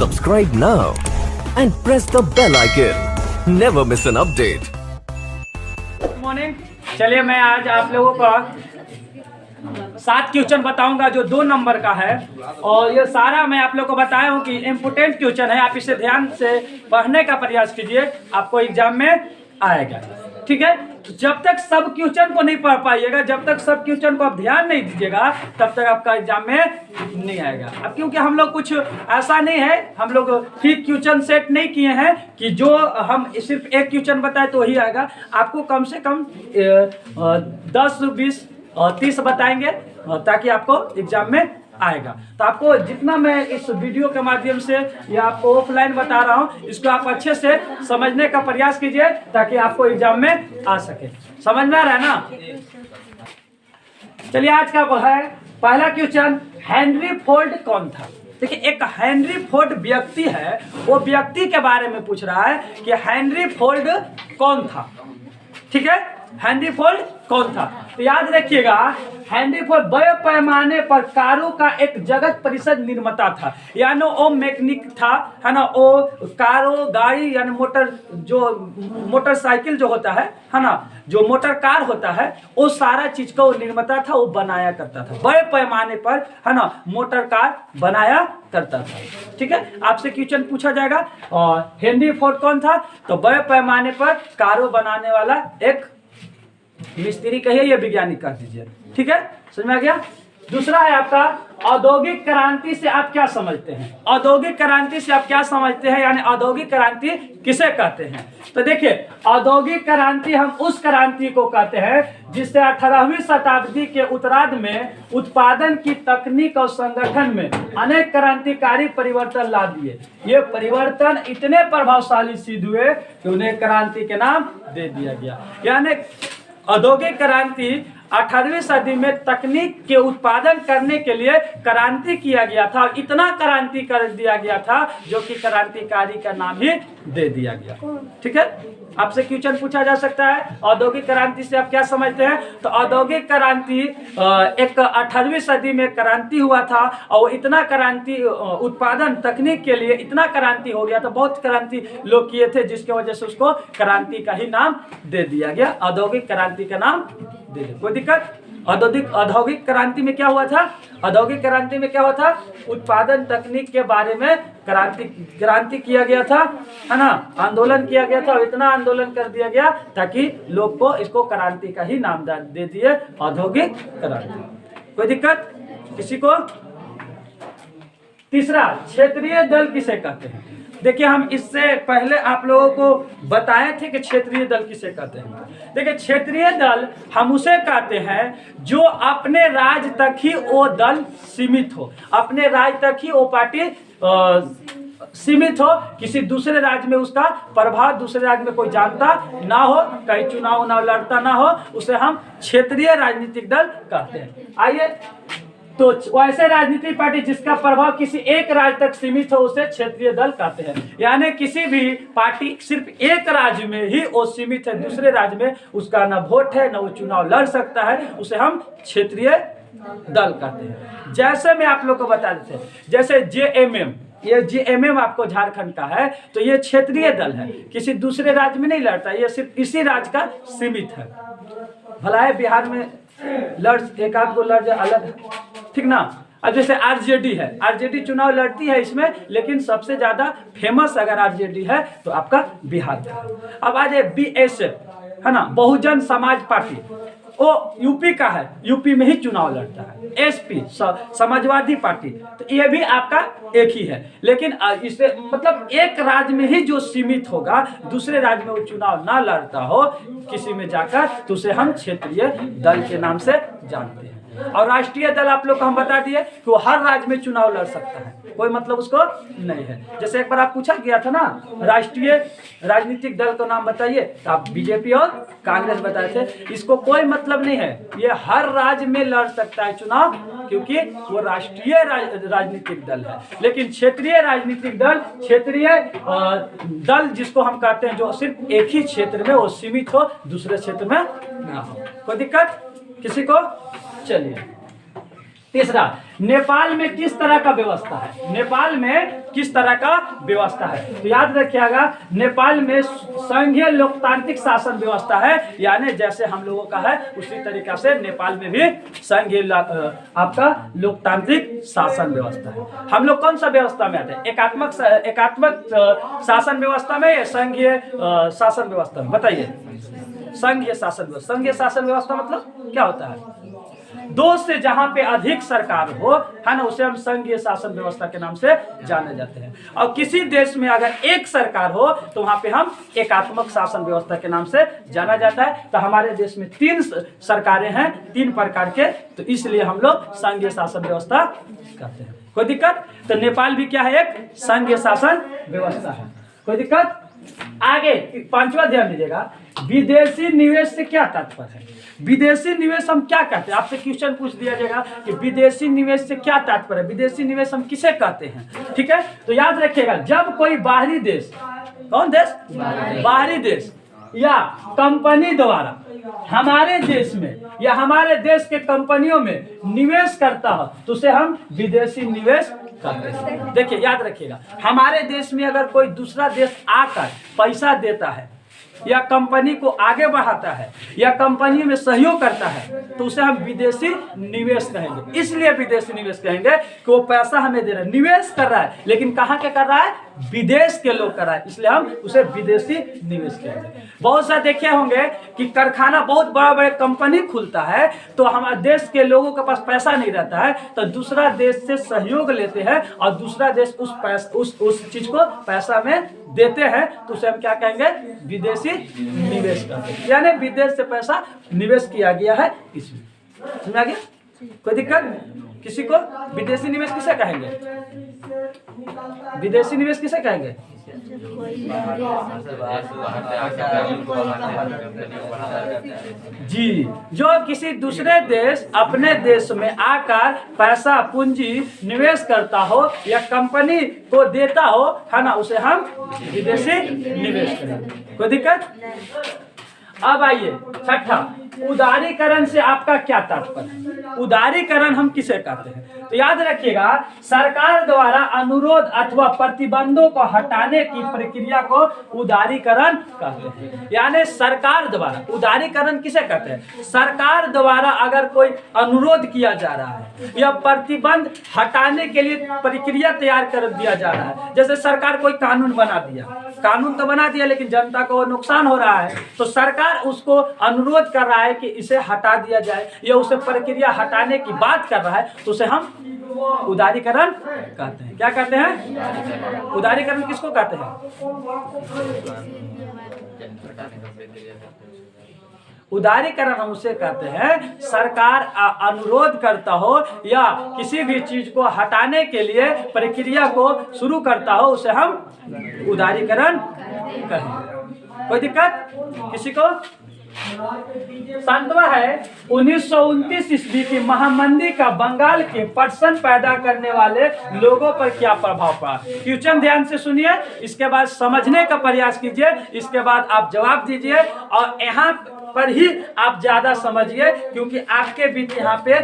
Subscribe now and press the bell icon. Never miss an update. Good morning. चलिए मैं आज आप लोगों का 7 क्वेश्चन बताऊंगा जो 2 नंबर का है, और ये सारा मैं आप लोगों को बताया हूँ कि इम्पोर्टेंट क्वेश्चन है। आप इसे ध्यान से पढ़ने का प्रयास कीजिए, आपको एग्जाम में आएगा। ठीक है, तो जब तक सब क्वेश्चन को नहीं पढ़ पाइएगा, जब तक सब क्वेश्चन को आप ध्यान नहीं दीजिएगा, तब तक आपका एग्जाम में नहीं आएगा। अब क्योंकि हम लोग कुछ ऐसा नहीं है, हम लोग फिर क्वेश्चन सेट नहीं किए हैं कि जो हम सिर्फ एक क्वेश्चन बताए तो ही आएगा। आपको कम से कम 10, 20 और 30 बताएंगे ताकि आपको एग्जाम में आएगा। तो आपको जितना मैं इस वीडियो के माध्यम से या आपको ऑफलाइन बता रहा हूँ, इसको आप अच्छे से समझने का प्रयास कीजिए ताकि आपको एग्जाम में आ सके। समझ में आ रहा है ना? चलिए आज का है पहला क्वेश्चन, हेनरी फोर्ड कौन था? देखिए, एक हेनरी फोर्ड व्यक्ति है, वो व्यक्ति के बारे में पूछ रहा है कि हेनरी फोर्ड कौन था। ठीक है, हेनरी फोर्ड कौन था? तो याद रखिएगा, हेनरी फोर्ड बड़े पैमाने पर कारों का एक जगत परिषद निर्माता था, यानी वो मैकेनिक था, है ना। वो कारों, गाड़ी यानी मोटरसाइकिल जो होता है ना, जो मोटर कार होता है, वो सारा चीज का वो निर्माता था, वो बनाया करता था बड़े पैमाने पर, है ना, मोटर कार बनाया करता था। ठीक है, आपसे क्वेश्चन पूछा जाएगा और हेनरी फोर्ड कौन था? तो बड़े पैमाने पर कारों बनाने वाला एक मिस्त्री कहिए या वैज्ञानिक कर दीजिए। ठीक है, समझ में आ गया? दूसरा है आपका, औद्योगिक क्रांति से आप क्या समझते हैं? औद्योगिक क्रांति से आप क्या समझते हैं, यानी औद्योगिक क्रांति किसे कहते हैं? तो देखिए, औद्योगिक क्रांति हम उस क्रांति को कहते हैं जिससे 18वीं शताब्दी के उत्तरार्ध में उत्पादन की तकनीक और संगठन में अनेक क्रांतिकारी परिवर्तन ला दिए। ये परिवर्तन इतने प्रभावशाली सिद्ध हुए कि उन्हें क्रांति के नाम दे दिया गया। यानी औद्योगिक क्रांति 18वीं सदी में तकनीक के उत्पादन करने के लिए क्रांति किया गया था, इतना क्रांति कर दिया गया था जो कि क्रांतिकारी का नाम ही दे दिया गया। ठीक है, आपसे क्वेश्चन पूछा जा सकता है, औद्योगिक क्रांति से आप क्या समझते हैं? तो औद्योगिक क्रांति एक 18वीं सदी में क्रांति हुआ था, और इतना क्रांति उत्पादन तकनीक के लिए इतना क्रांति हो गया था, बहुत क्रांति लोग किए थे, जिसकी वजह से उसको क्रांति का ही नाम दे दिया गया, औद्योगिक क्रांति का नाम दे दिया। कोई दिक्कत? औद्योगिक क्रांति में क्या हुआ था? औद्योगिक क्रांति में क्या हुआ था? उत्पादन तकनीक के बारे में क्रांति किया गया था, है ना, आंदोलन किया गया था, और इतना आंदोलन कर दिया गया ताकि लोग को इसको क्रांति का ही नाम दे दिए, औद्योगिक क्रांति। कोई दिक्कत किसी को? तीसरा, क्षेत्रीय दल किसे कहते हैं? देखिए, हम इससे पहले आप लोगों को बताए थे कि क्षेत्रीय दल किसे कहते हैं। देखिए, क्षेत्रीय दल हम उसे कहते हैं जो अपने राज्य तक ही वो दल सीमित हो, अपने राज्य तक ही वो पार्टी सीमित हो, किसी दूसरे राज्य में उसका प्रभाव दूसरे राज्य में कोई जानता ना हो, कहीं चुनाव ना लड़ता ना हो, उसे हम क्षेत्रीय राजनीतिक दल कहते हैं। आइए, तो वैसे राजनीतिक पार्टी जिसका प्रभाव किसी एक राज्य तक सीमित हो, उसे क्षेत्रीय दल कहते हैं। यानी किसी भी पार्टी सिर्फ एक राज्य में ही वो सीमित है, दूसरे राज्य में उसका ना वोट है, ना वो चुनाव लड़ सकता है, उसे हम क्षेत्रीय दल कहते हैं। जैसे मैं आप लोग को बता देते हैं, जैसे JMM, ये JMM आपको झारखंड का है, तो ये क्षेत्रीय दल है, किसी दूसरे राज्य में नहीं लड़ता, ये सिर्फ इसी राज्य का सीमित है। भला है बिहार में एक आध को लड़ अलग, ठीक ना। अब जैसे RJD है, RJD चुनाव लड़ती है इसमें, लेकिन सबसे ज्यादा फेमस अगर RJD है तो आपका बिहार का। अब आ जाए BSF, है ना, बहुजन समाज पार्टी, वो यूपी का है, यूपी में ही चुनाव लड़ता है। SP समाजवादी पार्टी, तो ये भी आपका एक ही है, लेकिन इसे मतलब एक राज्य में ही जो सीमित होगा, दूसरे राज्य में वो चुनाव ना लड़ता हो किसी में जाकर, तो उसे हम क्षेत्रीय दल के नाम से जानते हैं। और राष्ट्रीय दल आप लोग को हम बता दिए कि वो हर राज्य में चुनाव लड़ सकता है, कोई मतलब उसको नहीं है। जैसे एक बार आप पूछा गया था ना, राष्ट्रीय राजनीतिक दल का नाम बताइए, तो आप BJP और कांग्रेस बताए थे। इसको कोई मतलब नहीं है, ये हर राज्य में लड़ सकता है चुनाव, क्योंकि वो राष्ट्रीय राजनीतिक दल है। लेकिन क्षेत्रीय राजनीतिक दल, क्षेत्रीय दल जिसको हम कहते हैं जो सिर्फ एक ही क्षेत्र में वो सीमित हो, दूसरे क्षेत्र में ना हो। कोई दिक्कत किसी को? चलिए, तीसरा, नेपाल में किस तरह का व्यवस्था है? नेपाल में किस तरह का व्यवस्था है? तो याद रखिएगा, नेपाल में संघीय लोकतांत्रिक शासन व्यवस्था है, यानी जैसे हम लोगों का है उसी तरीका से नेपाल में भी संघीय आपका लोकतांत्रिक शासन व्यवस्था है। हम लोग कौन सा व्यवस्था में आते हैं? एकात्मक शासन व्यवस्था में या संघीय शासन व्यवस्था में? बताइए। संघीय शासन व्यवस्था। संघीय शासन व्यवस्था मतलब क्या होता है? दो से जहां पे अधिक सरकार हो, है ना, उसे हम संघीय शासन व्यवस्था के नाम से जाने जाते हैं। और किसी देश में अगर एक सरकार हो तो वहां पे हम एकात्मक शासन व्यवस्था के नाम से जाना जाता है। तो हमारे देश में 3 सरकारें हैं, 3 प्रकार के, तो इसलिए हम लोग संघीय शासन व्यवस्था कहते हैं। कोई दिक्कत? तो नेपाल भी क्या है? एक संघीय शासन व्यवस्था है। कोई दिक्कत? आगे 5वां ध्यान दीजिएगा, विदेशी निवेश से क्या तात्पर्य है? विदेशी निवेश हम क्या कहते हैं? आपसे क्वेश्चन पूछ दिया जाएगा कि विदेशी निवेश से क्या तात्पर्य है, विदेशी निवेश हम किसे कहते हैं? ठीक है, तो याद रखिएगा, जब कोई बाहरी देश, कौन देश? बाहरी देश या कंपनी द्वारा हमारे देश में या हमारे देश के कंपनियों में निवेश करता हो तो उसे हम विदेशी निवेश कहते हैं। देखिए, याद रखिएगा, हमारे देश में अगर कोई दूसरा देश आकर पैसा देता है या कंपनी को आगे बढ़ाता है या कंपनी में सहयोग करता है तो उसे हम विदेशी निवेश कहेंगे। इसलिए विदेशी निवेश कहेंगे कि वो पैसा हमें दे रहा है, निवेश कर रहा है, लेकिन कहाँ के कर रहा है? विदेश के लोग कर रहा है, इसलिए हम उसे विदेशी निवेश कहेंगे। बहुत सा देखे होंगे कि कारखाना, बहुत बड़ा बड़ा कंपनी खुलता है तो हमारे देश के लोगों के पास पैसा नहीं रहता है तो दूसरा देश से सहयोग लेते हैं और दूसरा देश उस चीज को पैसा में देते हैं तो उसे हम क्या कहेंगे? विदेशी निवेश कहते हैं। यानी विदेश से पैसा निवेश किया गया है इसमें। समझ आ गया? कोई दिक्कत? किसी को विदेशी निवेश किसे कहेंगे? विदेशी निवेश किसे कहेंगे? जी, जो किसी दूसरे देश अपने देश में आकर पैसा पूंजी निवेश करता हो या कंपनी को देता हो, है ना, उसे हम विदेशी निवेश करेंगे। कोई दिक्कत? अब आइए 6ठा, उदारीकरण से आपका क्या तात्पर्य? उदारीकरण हम किसे कहते हैं? तो याद रखिएगा, सरकार द्वारा अनुरोध अथवा प्रतिबंधों को हटाने की प्रक्रिया को उदारीकरण कहते हैं। यानी सरकार द्वारा, उदारीकरण किसे कहते हैं? सरकार द्वारा अगर कोई अनुरोध किया जा रहा है या प्रतिबंध हटाने के लिए प्रक्रिया तैयार कर दिया जा रहा है, जैसे सरकार कोई कानून बना दिया, कानून तो बना दिया लेकिन जनता को नुकसान हो रहा है तो सरकार उसको अनुरोध कर रहा है कि इसे हटा दिया जाए या उसे प्रक्रिया हटाने की बात कर रहा है तो उसे हम उदारीकरण कहते हैं। क्या कहते हैं? उदारीकरण किसको कहते हैं? उदारीकरण हम उसे कहते हैं, सरकार अनुरोध करता हो या किसी भी चीज को हटाने के लिए प्रक्रिया को शुरू करता हो, उसे हम उदारीकरण कहें। कोई दिक्कत किसी को? 7वां है 1929 ईस्वी की महामंदी का बंगाल के पटसन पैदा करने वाले लोगों पर क्या प्रभाव पड़ा? क्वेश्चन ध्यान से सुनिए, इसके बाद समझने का प्रयास कीजिए, इसके बाद आप जवाब दीजिए और यहाँ पर ही आप ज्यादा समझिए क्योंकि आपके बीच यहाँ पे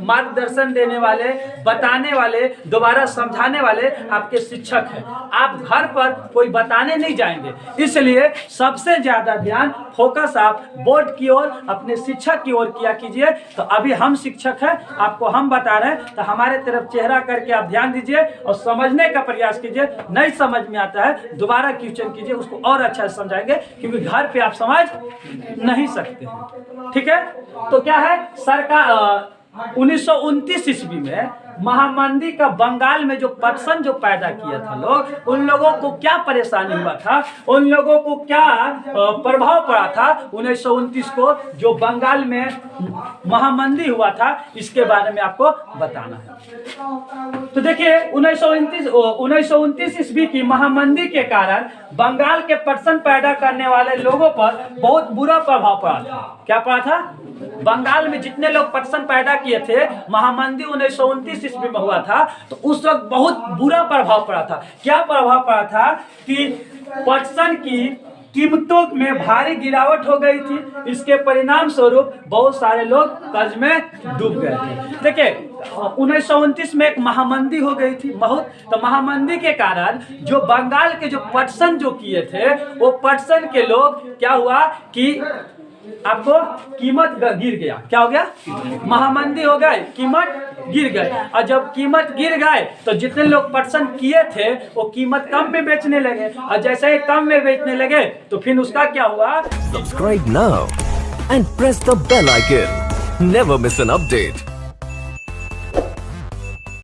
मार्गदर्शन देने वाले, बताने वाले, दोबारा समझाने वाले आपके शिक्षक हैं। आप घर पर कोई बताने नहीं जाएंगे, इसलिए सबसे ज्यादा ध्यान फोकस आप बोर्ड की ओर, अपने शिक्षक की ओर किया कीजिए। तो अभी हम शिक्षक हैं, आपको हम बता रहे हैं, तो हमारे तरफ चेहरा करके आप ध्यान दीजिए और समझने का प्रयास कीजिए। नहीं समझ में आता है दोबारा क्वेश्चन कीजिए, उसको और अच्छा से समझाएंगे क्योंकि घर पे आप समझ नहीं सकते हैं। ठीक है, तो क्या है, सरकार 1929 ईस्वी में महामंदी का बंगाल में जो पटसन जो पैदा किया था लोग, उन लोगों को क्या परेशानी हुआ था, उन लोगों को क्या प्रभाव पड़ा था 1929 को जो बंगाल में महामंदी हुआ था, इसके बारे में आपको बताना है। तो देखिए 1929 ईस्वी की महामंदी के कारण बंगाल के पटसन पैदा करने वाले लोगों पर बहुत बुरा प्रभाव पड़ा था। क्या पड़ा था? बंगाल में जितने लोग पटसन पैदा किए थे, महामंदी 1929 ईस्वी में हुआ था, तो उस वक्त बहुत बुरा प्रभाव पड़ा था। क्या प्रभाव पड़ा था कि पटसन की कीमतों में भारी गिरावट हो गई थी। इसके परिणाम स्वरूप बहुत सारे लोग कर्ज में डूब गए थे। देखिए 1929 में एक महामंदी हो गई थी बहुत, तो महामंदी के कारण जो बंगाल के जो पटसन जो किए थे, वो पटसन के लोग क्या हुआ कि आपको कीमत गिर गया। क्या हो गया? महामंदी हो गए, कीमत गिर गए। और जब कीमत गिर गए तो जितने लोग पटसन किए थे वो कीमत कम में बेचने लगे, और जैसे ही कम में बेचने लगे तो फिर उसका क्या हुआ? Subscribe now and press the bell icon. Never miss an update.